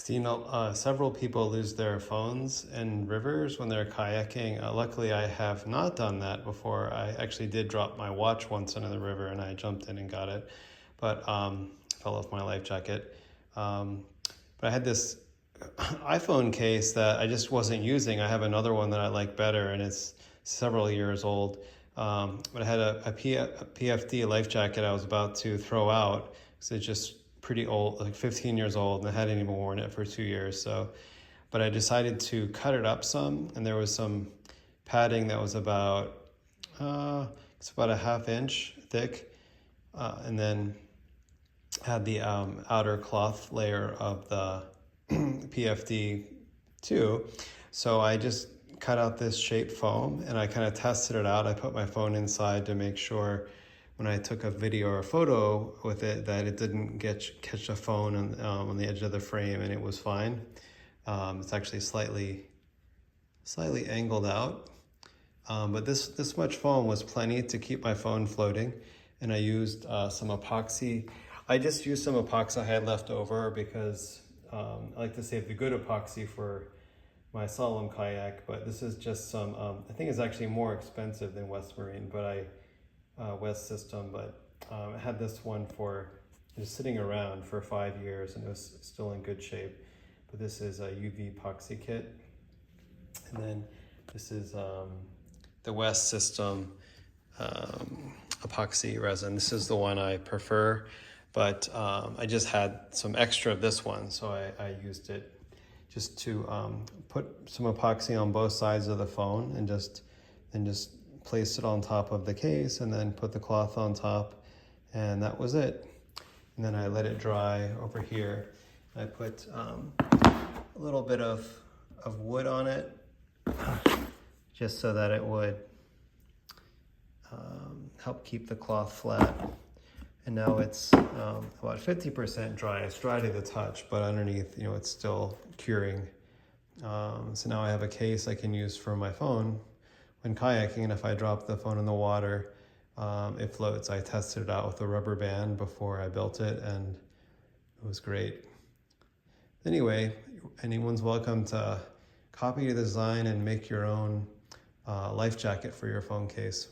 So, several people lose their phones in rivers when they're kayaking. Luckily, I have not done that before. I actually did drop my watch once into the river and I jumped in and got it, but fell off my life jacket. But I had this iPhone case that I just wasn't using. I have another one that I like better, and it's several years old. But I had a PFD life jacket I was about to throw out because it's just pretty old, like 15 years old, and I hadn't even worn it for 2 years. So, but I decided to cut it up some, and there was some padding that was it's about a half inch thick, and then had the outer cloth layer of the PFD too. So I just cut out this shape foam and I kind of tested it out. I put my phone inside to make sure when I took a video or a photo with it that it didn't catch a phone on the edge of the frame, and it was fine. It's actually slightly angled out, but this much foam was plenty to keep my phone floating. And I used some epoxy. I just used some epoxy I had left over because I like to save the good epoxy for my slalom kayak, but this is just some, I think it's actually more expensive than West Marine, but West System, but I had this one for just sitting around for 5 years and it was still in good shape. But this is a UV epoxy kit. And then this is the West System epoxy resin. This is the one I prefer, but I just had some extra of this one, so I used it just to put some epoxy on both sides of the phone and just placed it on top of the case and then put the cloth on top, and that was it. And then I let it dry over here. I put a little bit of wood on it just so that it would help keep the cloth flat. And now it's about 50% dry. It's dry to the touch, but underneath, it's still curing. So now I have a case I can use for my phone when kayaking, and if I drop the phone in the water, it floats. I tested it out with a rubber band before I built it, and it was great. Anyway, anyone's welcome to copy the design and make your own life jacket for your phone case.